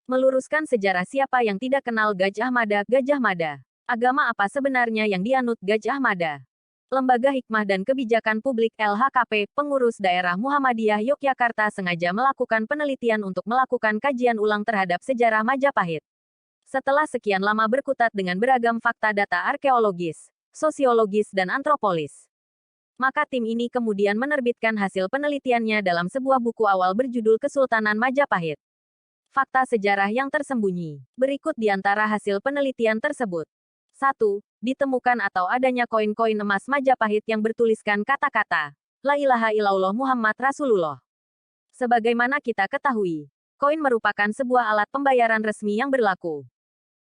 Meluruskan sejarah siapa yang tidak kenal Gajah Mada. Gajah Mada. Agama apa sebenarnya yang dianut Gajah Mada? Lembaga Hikmah dan Kebijakan Publik LHKP, pengurus daerah Muhammadiyah Yogyakarta sengaja melakukan penelitian untuk melakukan kajian ulang terhadap sejarah Majapahit. Setelah sekian lama berkutat dengan beragam fakta data arkeologis, sosiologis dan antropologis, maka tim ini kemudian menerbitkan hasil penelitiannya dalam sebuah buku awal berjudul Kesultanan Majapahit. Fakta sejarah yang tersembunyi. Berikut di antara hasil penelitian tersebut. 1. Ditemukan atau adanya koin-koin emas Majapahit yang bertuliskan kata-kata, La ilaha illallah Muhammad Rasulullah. Sebagaimana kita ketahui, koin merupakan sebuah alat pembayaran resmi yang berlaku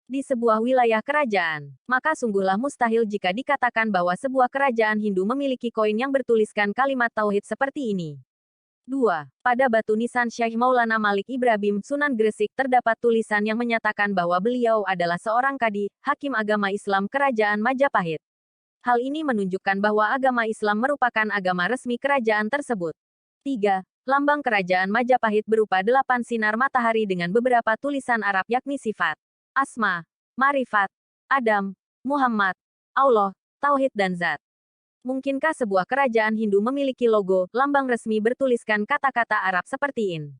di sebuah wilayah kerajaan. Maka sungguhlah mustahil jika dikatakan bahwa sebuah kerajaan Hindu memiliki koin yang bertuliskan kalimat tauhid seperti ini. 2. Pada batu nisan Syekh Maulana Malik Ibrahim Sunan Gresik terdapat tulisan yang menyatakan bahwa beliau adalah seorang kadi, hakim agama Islam kerajaan Majapahit. Hal ini menunjukkan bahwa agama Islam merupakan agama resmi kerajaan tersebut. 3. Lambang kerajaan Majapahit berupa 8 sinar matahari dengan beberapa tulisan Arab yakni sifat, asma, marifat, Adam, Muhammad, Allah, Tauhid dan Zat. Mungkinkah sebuah kerajaan Hindu memiliki logo, lambang resmi bertuliskan kata-kata Arab seperti ini?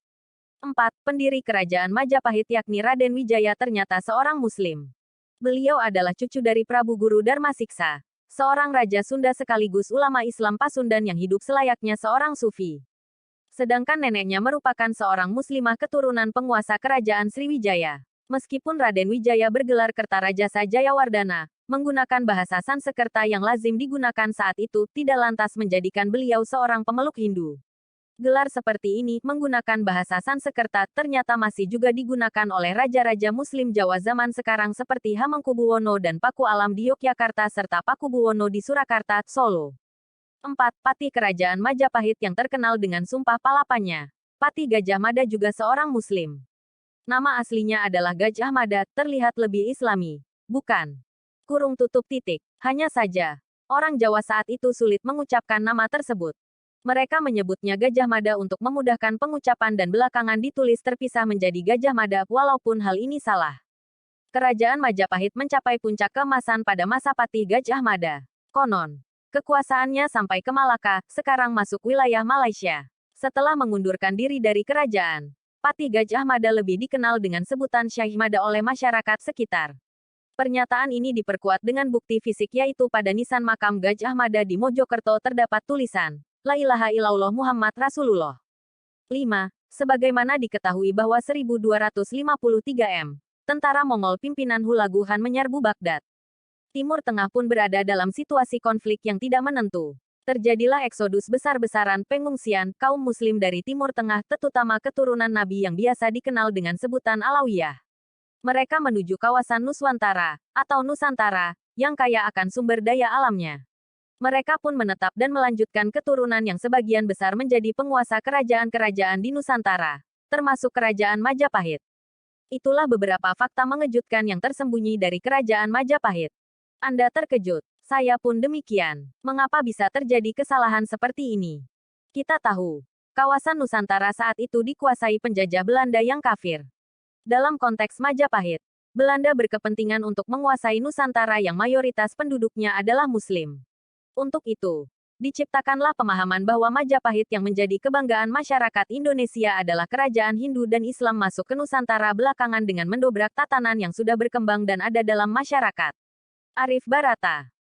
4. Pendiri kerajaan Majapahit yakni Raden Wijaya ternyata seorang Muslim. Beliau adalah cucu dari Prabu Guru Dharma Siksa, seorang raja Sunda sekaligus ulama Islam Pasundan yang hidup selayaknya seorang sufi. Sedangkan neneknya merupakan seorang muslimah keturunan penguasa kerajaan Sriwijaya. Meskipun Raden Wijaya bergelar Kertarajasa Jayawardana, menggunakan bahasa Sanskerta yang lazim digunakan saat itu, tidak lantas menjadikan beliau seorang pemeluk Hindu. Gelar seperti ini, menggunakan bahasa Sanskerta, ternyata masih juga digunakan oleh raja-raja Muslim Jawa zaman sekarang seperti Hamengkubuwono dan Paku Alam di Yogyakarta serta Pakubuwono di Surakarta, Solo. 4. Patih Kerajaan Majapahit yang terkenal dengan Sumpah Palapannya. Patih Gajah Mada juga seorang Muslim. Nama aslinya adalah Gajah Mada, terlihat lebih islami. Bukan. Kurung tutup titik. Hanya saja, orang Jawa saat itu sulit mengucapkan nama tersebut. Mereka menyebutnya Gajah Mada untuk memudahkan pengucapan dan belakangan ditulis terpisah menjadi Gajah Mada, walaupun hal ini salah. Kerajaan Majapahit mencapai puncak keemasan pada masa Patih Gajah Mada. Konon, kekuasaannya sampai ke Malaka, sekarang masuk wilayah Malaysia. Setelah mengundurkan diri dari kerajaan, Patih Gajah Mada lebih dikenal dengan sebutan Syekh Mada oleh masyarakat sekitar. Pernyataan ini diperkuat dengan bukti fisik yaitu pada nisan makam Gajah Mada di Mojokerto terdapat tulisan, La ilaha illallah Muhammad Rasulullah. 5. Sebagaimana diketahui bahwa 1253 M, tentara Mongol pimpinan Hulagu Han menyerbu Baghdad. Timur Tengah pun berada dalam situasi konflik yang tidak menentu. Terjadilah eksodus besar-besaran pengungsian kaum muslim dari Timur Tengah, terutama keturunan Nabi yang biasa dikenal dengan sebutan Alawiyah. Mereka menuju kawasan Nuswantara, atau Nusantara, yang kaya akan sumber daya alamnya. Mereka pun menetap dan melanjutkan keturunan yang sebagian besar menjadi penguasa kerajaan-kerajaan di Nusantara, termasuk kerajaan Majapahit. Itulah beberapa fakta mengejutkan yang tersembunyi dari kerajaan Majapahit. Anda terkejut? Saya pun demikian. Mengapa bisa terjadi kesalahan seperti ini? Kita tahu, kawasan Nusantara saat itu dikuasai penjajah Belanda yang kafir. Dalam konteks Majapahit, Belanda berkepentingan untuk menguasai Nusantara yang mayoritas penduduknya adalah Muslim. Untuk itu, diciptakanlah pemahaman bahwa Majapahit yang menjadi kebanggaan masyarakat Indonesia adalah kerajaan Hindu dan Islam masuk ke Nusantara belakangan dengan mendobrak tatanan yang sudah berkembang dan ada dalam masyarakat. Arif Barata